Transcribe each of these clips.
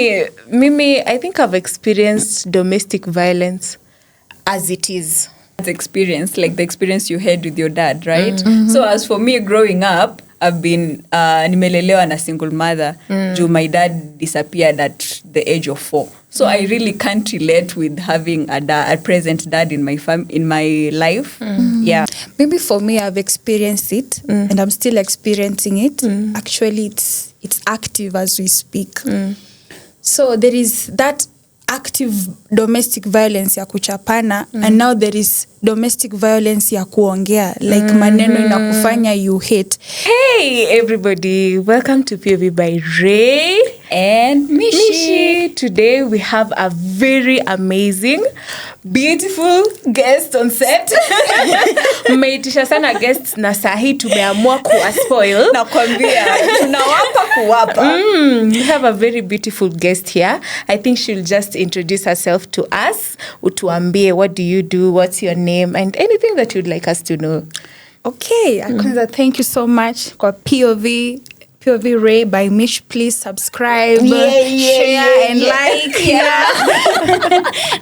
Mimi, I think I've experienced domestic violence as it is. Experience, like the experience you had with your dad, right? Mm-hmm. So as for me growing up, I've been nimelelewa na single mother. My dad disappeared at the age of 4. So I really can't relate with having a present dad in my life. Yeah. Maybe for me, I've experienced it and I'm still experiencing it. Actually, it's active as we speak. So there is that active domestic violence ya kuchapana and now there is domestic violence ya kuongea, like maneno inakufanya you hate. Hey everybody, welcome to POV by Ray&mitchy. Today we have a very amazing, beautiful guest on set. Mmeitisha sana guests na sahi tumeamua kuwaspoil. Nakwambia tunawapa kuwapa. We have a very beautiful guest here. I think she'll just introduce herself to us. Utuambie, what do you do? What's your name? And anything that you'd like us to know. Okay, Kwanza, thank you so much kwa POV Ray by Mitch. Please subscribe, share and like.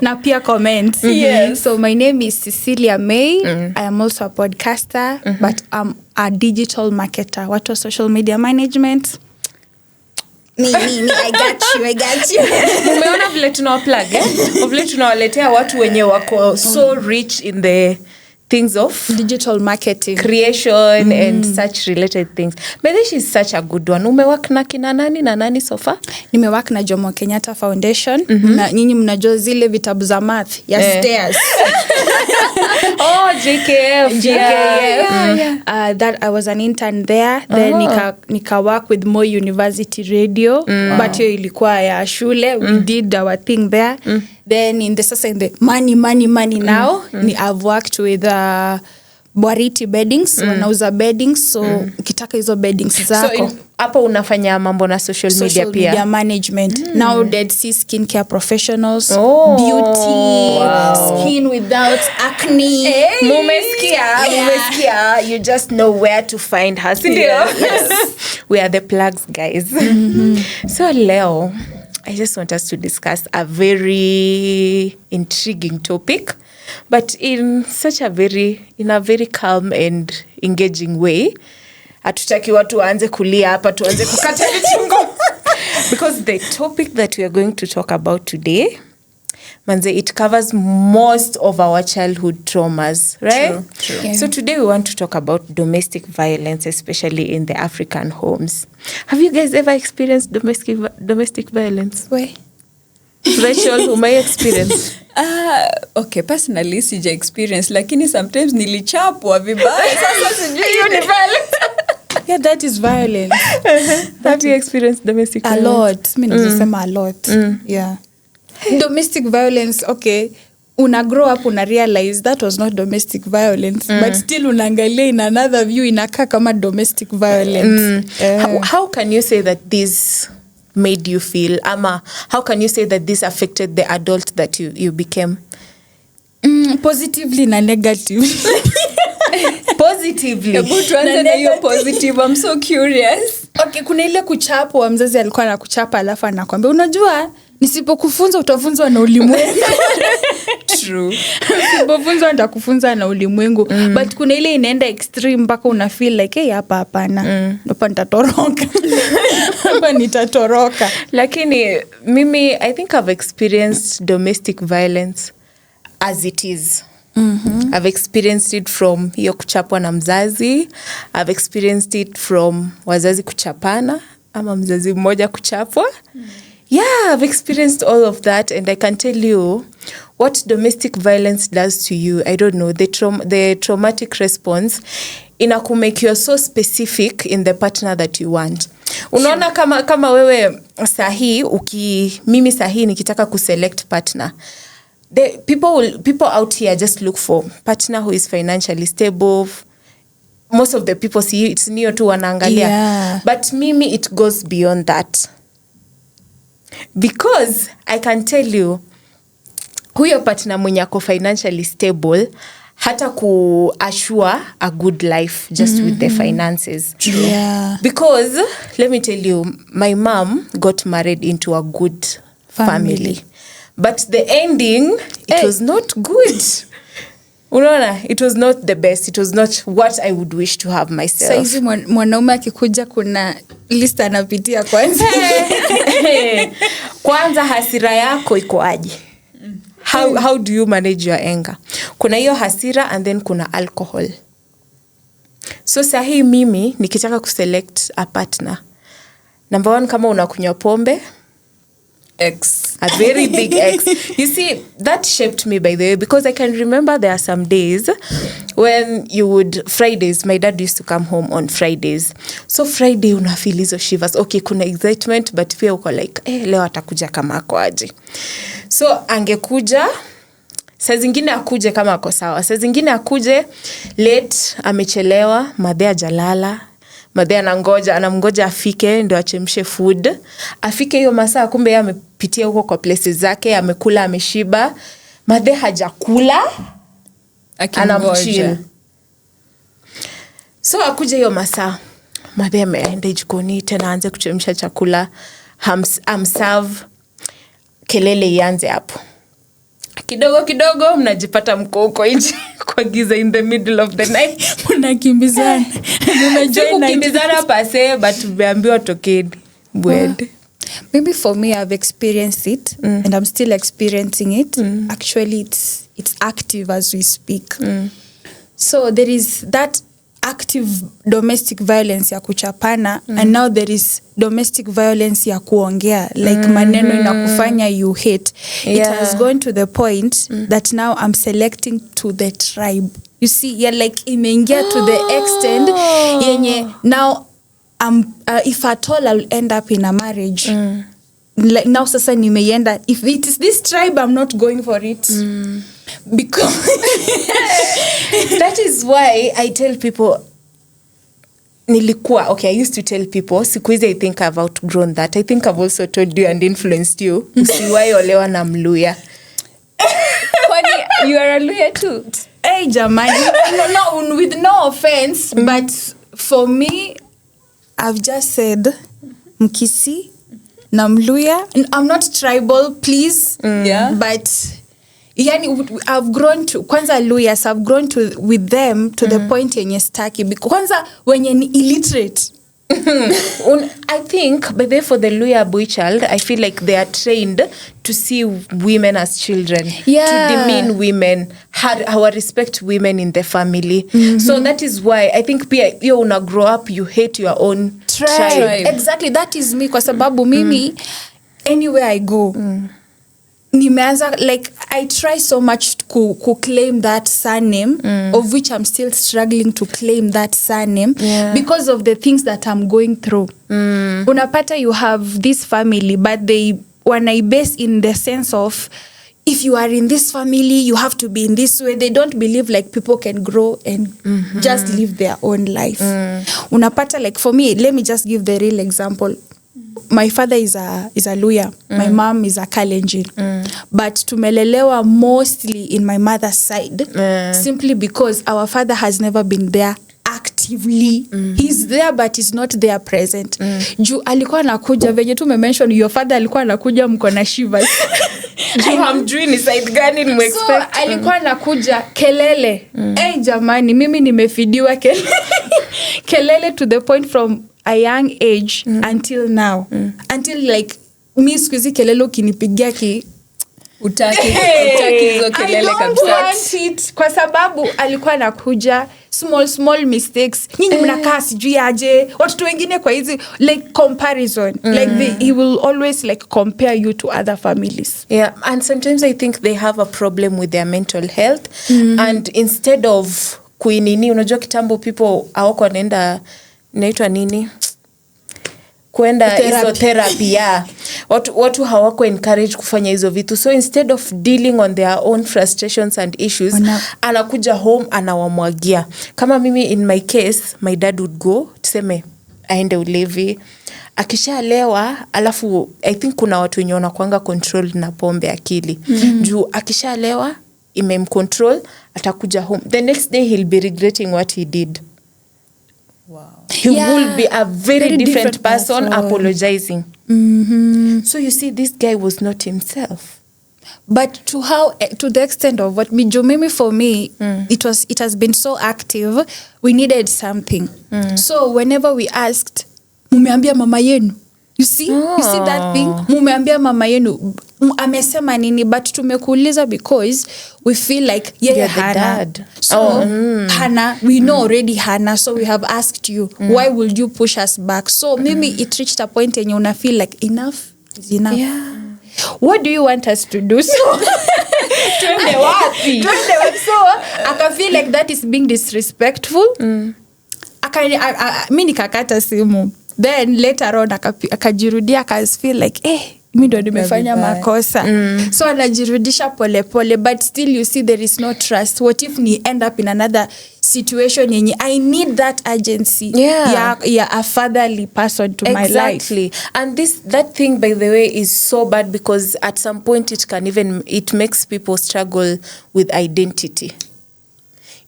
Na pia comment. Yes. So my name is Cecilia May. I am also a podcaster, but I'm a digital marketer. What was social media management? Me, I got you. Umeona vile tunawaplug, vile tunawaletea watu wenye wako so rich in the things of digital marketing, creation and such related things. But she's such a good one. Umewak na kina nani so far? Nimewak na Jomo Kenyatta Foundation. Na nyinyi mnajua zile vitabu za math ya stairs. Oh, JKF. Yeah. That I was an intern there. Then nika work with Moi University Radio. But hiyo ilikuwa ya shule. We did our thing there. Then in the money now, I've worked with Bwariti beddings, wanauza beddings, so ukitaka hizo beddings zako. So hapo unafanya mambo na social media pia. Social media management. Now Dead Sea skincare professionals, beauty, skin without acne. Hey. Mumesikia. You just know where to find her. Yes. We are the plugs, guys. So Leo, I just want us to discuss a very intriguing topic, but in a very calm and engaging way. Hatutaki watu waanze kulia hapa, tuanze kukata vichungo. Because the topic that we are going to talk about today, manze, it covers most of our childhood traumas, right? True. Yeah. So today we want to talk about domestic violence, especially in the African homes. Have you guys ever experienced domestic violence? Where? Rachel, my experience. Okay, personally sija experience, lakini sometimes nilichapwa vibaya. Sasa sijui hiyo ni violence. Yeah, that is violence. Have you experienced domestic violence? A lot. Mimi nasema a lot. Yeah. Domestic violence, okay. Una grow up, una realize that was not domestic violence, but still unaangalia in another view inakaa kama domestic violence. How can you say that this made you feel? Ama how can you say that this affected the adult that you became? Positively na negative. Positively. Hebu tuanze na hiyo positive. I'm so curious. Okay, kuna ile kuchapwa, mzazi alikuwa anakuchapa alafu anakuambia unajua nisipokufunza utafunzwa na ulimwengu. True. Nisipofunza nitakufunza na ulimwengu. But kuna ile inaenda extreme mpaka una feel like hey, hapana. Hapa nitatoroka. Hapa nitatoroka. Lakini mimi, I think I've experienced domestic violence as it is. I've experienced it from hiyo kuchapwa na mzazi. I've experienced it from wazazi kuchapana ama mzazi mmoja kuchapwa. Yeah, I've experienced all of that, and I can tell you what domestic violence does to you. I don't know, the traumatic response inakumake you so specific in the partner that you want. Unaona kama wewe sahi mimi sahi nikitaka kuselect partner, the people out here just look for partner who is financially stable. Most of the people see it's niyo tu wanaangalia. Yeah. But mimi, it goes beyond that. Because I can tell you, huyo partner mwenye ako financially stable hata assure a good life just with the finances. Yeah. Because let me tell you, my mom got married into a good family. But the ending, it was not good. Unaona, it was not the best. It was not what I would wish to have myself. Saizi mwanaume akikuja kuna list anapitia kwanza. Kwanza hasira yako iko aje? How do you manage your anger? Kuna hiyo hasira and then kuna alcohol. So sahi mimi nikitaka kuselect a partner. Number 1, kama unakunywa pombe, X. A very big X. You see, that shaped me, by the way, because I can remember there are some days when Fridays, my dad used to come home on Fridays. So Friday unafeel hizo shivers. Okay, kuna excitement, but pia uko like, leo atakuja kama ako aje. So angekuja, saa zingine akuje kama ako sawa. Saa zingine akuje late, amechelewa, madhe hajalala. Madhe anamgoja afike ndio achemshe food. Afike hiyo masaa kumbe yeye amepitia huko kwa places zake, amekula, ameshiba. Madhe hajakula, anamchill. So akuje hiyo masaa, madhe ameenda jikoni tena aanze kuchemsha chakula, amserve, kelele ianze hapo. Kidogo mnajipata mko huko nje kwa giza in the middle of the night. Mnakimbizana. Kukimbizana pase, but umeambiwa tokeni. Bwende. Maybe for me, I've experienced it and I'm still experiencing it. Actually, it's active as we speak. So there is that active domestic violence ya kuchapana and now there is domestic violence ya kuongea, like maneno inakufanya you hate. It has gone to the point that now I'm selecting to the tribe. You see, like imeingia to the extent yenye now if at all I'll end up in a marriage. Like now sasa nimeienda, if it is this tribe, I'm not going for it. Because that is why I tell people, I used to tell people, siku hizi I think I've outgrown that. I think I've also told you and influenced you. Usiwahi olewa na Mluya. Kwani you are a Luya too? Hey, jamani. No, with no offense, but for me, I've just said Mkisi na Mluya. I'm not tribal, please. Yeah. But I've grown to kwanza Luyas, I've grown to with them to the point yenye staki, because kwanza wenye ni illiterate. I think, but therefore the Luya boy child, I feel like they are trained to see women as children, to demean women, how respect women in the family. So that is why I think pia you una grow up, you hate your own tribe. Exactly, that is me, kwa sababu mimi anywhere I go, nimeanza, like I try so much to claim that surname, of which I'm still struggling to claim that surname because of the things that I'm going through. Unapata you have this family, but they base in the sense of, if you are in this family, you have to be in this way. They don't believe like people can grow and just live their own life. Unapata, like for me, let me just give the real example. My father is a Luya. My mom is a Kalenjin. But tumelelewa mostly in my mother's side, simply because our father has never been there actively. He's there, but he's not there present. Juu alikuwa anakuja, venye tu mention your father alikuwa anakuja mko na shivers. Juu hamjui ni side gani ni expect. So alikuwa anakuja kelele. Jamani, mimi nimefidiwa kelele to the point from a young age until now. Until like mi sikuizi kelele ukinipigia utaki hizo kelele kabisa. I don't want it, kwa sababu alikuwa anakuja small mistakes. Nyinyi mnakaa sijui aje, watoto wengine kwa hizi, like comparison. Like he will always like compare you to other families. Yeah, and sometimes I think they have a problem with their mental health. And instead of kuinini, unajua kitambo people hawako wanaenda inaitwa nini? Kuenda hizo therapy. Watu hawako encourage kufanya hizo vitu. So instead of dealing on their own frustrations and issues, anakuja home anawamwagia. Kama mimi in my case, my dad would go, tuseme aende ulevi. Akishalewa, alafu I think kuna watu wenye wanakuanga control na pombe akili. Juu akishalewa, imemcontrol, atakuja home. The next day he'll be regretting what he did. Wow. He will be a very different person apologizing. So you see, this guy was not himself. But to the extent of what maybe for me, it has been so active. We needed something. So whenever we asked, mumeambia mama yenu. You see that thing? Mumeambia mama yenu amesema nini, but tumekuuliza because we feel like Hannah. Dad. So Hannah, we know already Hannah, so we have asked you, why would you push us back? So maybe it reached a point and you wanna feel like enough is enough. Yeah. What do you want us to do? So Twende wapi? So I can feel like that is being disrespectful. Mi nikakata simu. Then later on akajirudia feel like mi ndo nimefanya makosa. So anajirudisha pole pole, but still you see there is no trust. What if ni end up in another situation yenye I need that agency a fatherly person to my life. Exactly. And that thing, by the way, is so bad because at some point it makes people struggle with identity.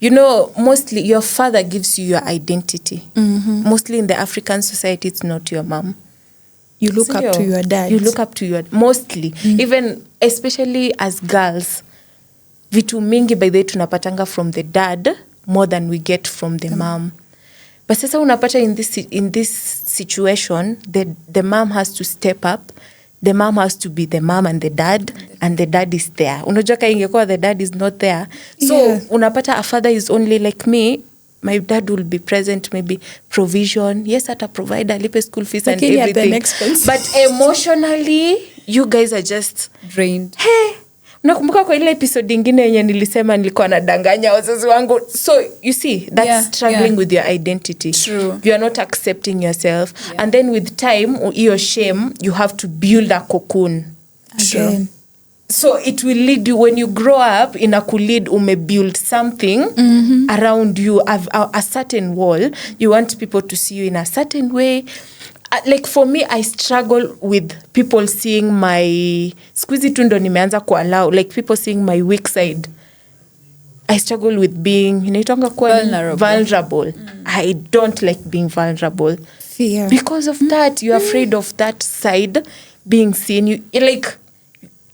You know, mostly your father gives you your identity. Mostly in the African society, it's not your mom. You look up to your dad. You look up to your... Mostly. Even, especially as girls, vitu mingi by the way tunapatanga from the dad more than we get from the mom. But sasa unapata in this situation, the mom has to step up. The mom has to be the mom and the dad is there. Unajua ingekuwa the dad is not there. So unapata a father is only like me. My dad will be present, maybe provision. Yes, ata provide, alipe school fees and everything. But emotionally, you guys are just drained. Hey, nakumbuka kwa ile episode ingine yenye nilisema nilikuwa nadanganya wazazi wangu. So you see, that's struggling with your identity. True. You are not accepting yourself. And then with time, your shame, you have to build a cocoon. Again. So it will lead you, when you grow up, inakulead build something around you, a certain wall. You want people to see you in a certain way. Like for me, I struggle with people seeing my... Squeezy tundo nimeanza kuallow, like people seeing my weak side. I struggle with being vulnerable. I don't like being vulnerable. Fear. Because of that, you're afraid of that side being seen. You like...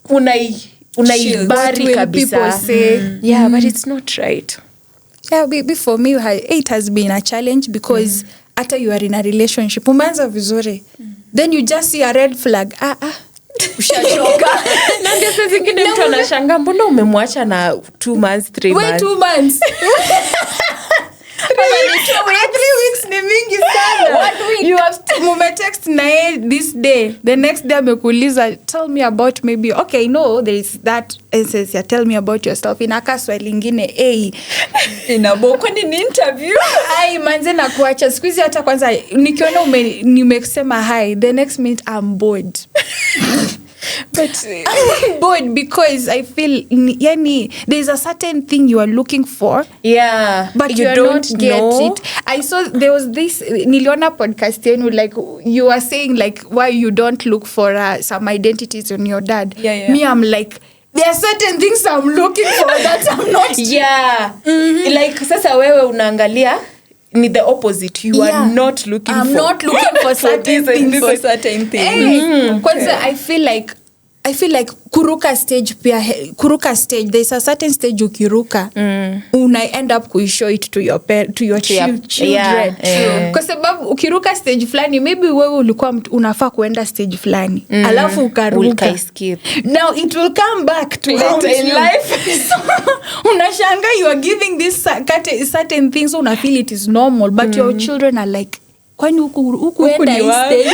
unaibari kabisa. Yeah, but it's not right. Yeah, before me, it has been a challenge because after you are in a relationship, umeanza vizuri. Then you just see a red flag. Ushachoka. Na ndio sasa zingine mtu anashangaa mbona umemwacha na 2 months, 3 months. Wait, 2 months. 3 weeks ni mingi sana. 1 week. You have text na this day. The next day amekuuliza, tell me about maybe, okay, no, there is that essence. Tell me about yourself. Inaka swali lingine, inaboko ni interview. Manze na kuacha. Squeeze hata kwanza, nikiona nimesema hi, the next minute I'm bored. But I'm bored because I feel there's a certain thing you are looking for. Yeah. But you don't get it. I saw there was this niliona podcast like you were saying like why you don't look for some identities on your dad. Yeah. Me, I'm like, there are certain things I'm looking for that I'm not. Yeah. Like sasa wewe unaangalia ni the opposite. You are not looking I'm not looking for certain things. For certain things. Kwanza I feel like kuruka stage pia there's a certain stage ukiruka una end up kuishow it to your children. Kwa sababu ukiruka stage fulani maybe wewe ulikuwa unafaa kuenda stage fulani alafu ukaruka. Now it will come back to later in life. So, unashanga you are giving this certain things so una feel it is normal but your children are like kwani hukuenda hii stage?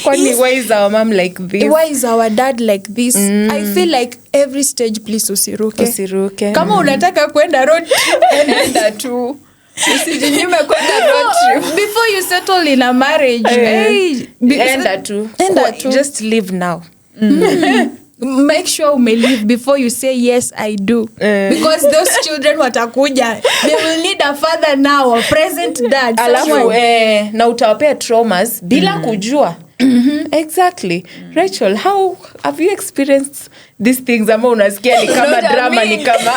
Kwani why is our mom like this? Why is our dad like this? I feel like every stage please usiruke. Kama unataka kwenda road trip, enda tu. Usijinyime kwenda road trip. Before you settle in a marriage, enda tu. Just live now. Make sure live before you say yes I do, because those children watakuja, they will need a father now, a present dad. Alafu na utawapea traumas bila kujua. Exactly. Rachel, how have you experienced these things? Ama unasikia ni kama drama, ni kama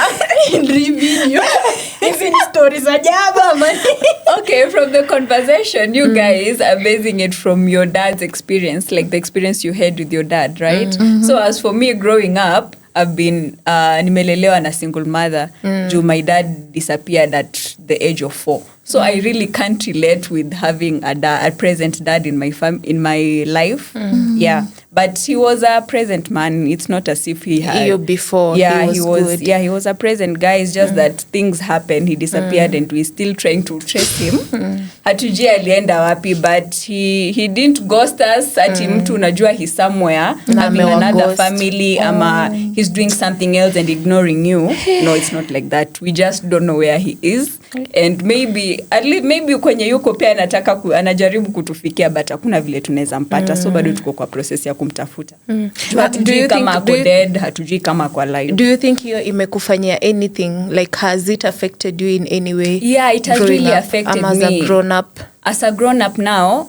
review. Hizi ni stories ajaba man. Okay, from the conversation, you guys are basing it from your dad's experience, like the experience you had with your dad, right? So as for me growing up, I've been nimelelewa na single mother. My dad disappeared at the age of 4. So I really can't relate with having a present dad in my life. Yeah, but he was a present man. It's not as if he had you before. Yeah, he was good. Yeah, he was a present guy. It's just that things happened. He disappeared, and we're still trying to trace him. Hatujui alienda wapi, but he didn't ghost us. Ati mtu unajua he's somewhere having another family, ama he's doing something else and ignoring you. No, it's not like that. We just don't know where he is. And maybe kwenye yuko pia anajaribu kutufikia, but hakuna vile tunaweza mpata. So bado tuko kwa process ya kumtafuta. Hatujui kama ako dead, hatujui kama ako alive. Do you think hiyo imekufanyia anything? Like, has it affected you in any way? Yeah, it has really affected me. As a grown up? As a grown up now,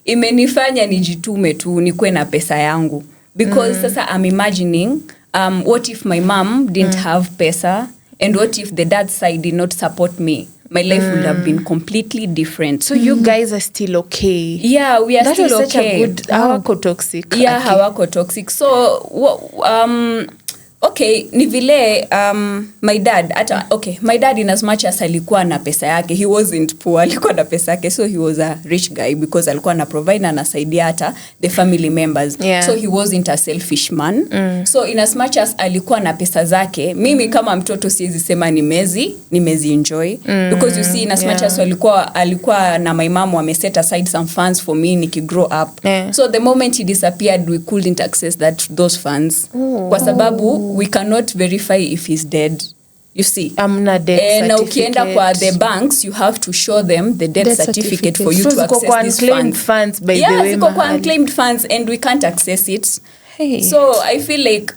imenifanya nijitume tu nikuwe na pesa yangu. Because sasa I'm imagining, what if my mom didn't have pesa? And what if the dad's side did not support me? My life would have been completely different. So you guys are still okay? Yeah, we are that still was okay. Such a good, hawako toxic. Yeah, hawako toxic. So, okay, ni vile my dad in as much as alikuwa na pesa yake, he wasn't poor, alikuwa na pesa yake, so he was a rich guy because alikuwa na provide na anasaidia hata the family members. Yeah. So he wasn't a selfish man. So in as much as alikuwa na pesa zake, mimi kama mtoto siwezi sema nimezi enjoy. Because you see, in as much as alikuwa na my mom wame set aside some funds for me niki grow up. Yeah. So the moment he disappeared, we couldn't access those funds. Kwa sababu we cannot verify if he's dead. You see, amna death certificate. Na ukienda kwa the banks, you have to show them the death certificate for you to access these funds. By the way, ziko kwa unclaimed funds, and we can't access it. Hey. So I feel like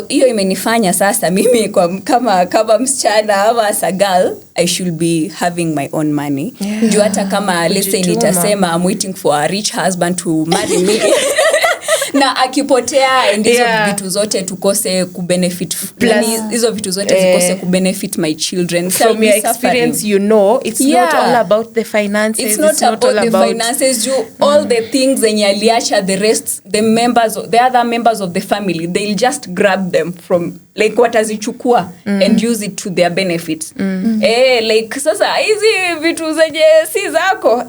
hiyo imenifanya sasa mimi kama msichana ama as a girl, I should be having my own money. Juu hata kama let's say nitasema I'm waiting for a rich husband to marry me. Na akipotea, and hizo vitu zote tukose kubenefit, hizo vitu zote zikose kubenefit my children. From your experience, you know, it's not all about the finances. It's not about the finances. All the things zenye aliacha, the other members of the family, they'll just grab them from, like, watazichukua and use it to their benefit. Like, sasa hizi vitu zenye si zako,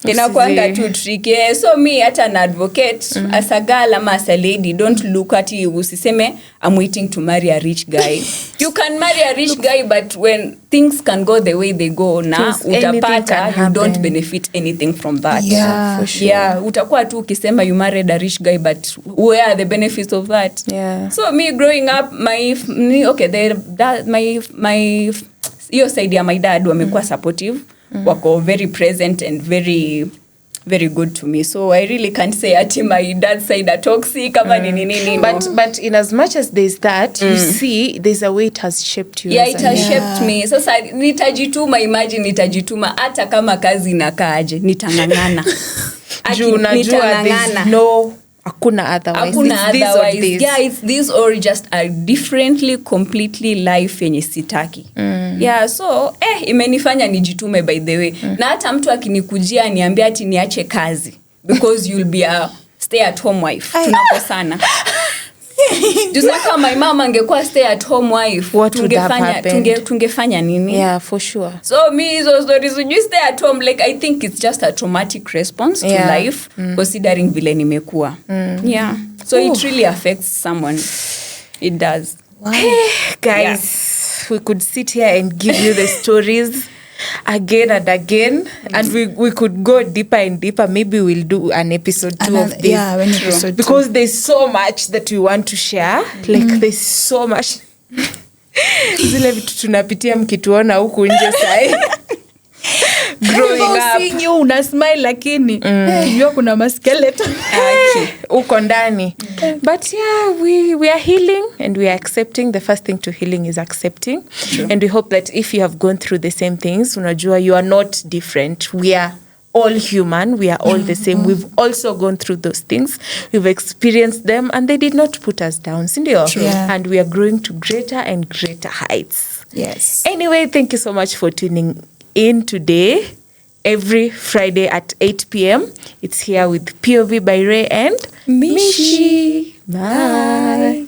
inakuanga too tricky. So me hata an advocate, as a girl ama as a lady, don't look at you usiseme I'm waiting to marry a rich guy. You can marry a rich guy, but when things can go the way they go na utapata, you don't benefit anything from that. Yeah, for sure. Yeah, utakuwa tu ukisema you married a rich guy, but where are the benefits of that? Yeah. So me growing up, my hiyo side ya my dad wamekuwa supportive. Wako very present and very, very good to me. So I really can't say ati my dad's side are toxic ama nini. But in as much as there's that, you see, there's a way it has shaped you. Yeah, it has shaped me. Sasa imagine nitajituma hata kama kazi inakaaje, nitangangana. Juu najua there's no hakuna otherwise. Yeah, it's this or just a differently completely life yenye sitaki. Yeah, so imenifanya nijitume by the way. Na hata mtu akinikujia niambia ati niache kazi because you'll be a stay at home wife. Tunakosana. Just like my mom angekuwa stay at home wife, tungefanya nini? Yeah, for sure. So me those stories when you stay at home, like I think it's just a traumatic response to life, considering vile nimekuwa. Yeah. So it really affects someone. It does. Wow. Guys, we could sit here and give you the stories again and again, and we could go deeper and deeper. Maybe we'll do an episode 2 of this. Yeah, an episode because there's so much that we want to share. Like there's so much. Zile vitu tunapitia mkituona huku nje sai. Growing up. Seeing you una smile lakini unajua kuna maskeleton uko ndani. But yeah, we are healing and we are accepting. The first thing to healing is accepting. True. And we hope that if you have gone through the same things, unajua you are not different. We are all human. We are all the same. We've also gone through those things. We've experienced them, and they did not put us down. Sindio? Yeah. And we are growing to greater and greater heights. Yes. Anyway, thank you so much for tuning in today. Every Friday at 8 p.m. It's here with POV by Ray and Mishi. Bye.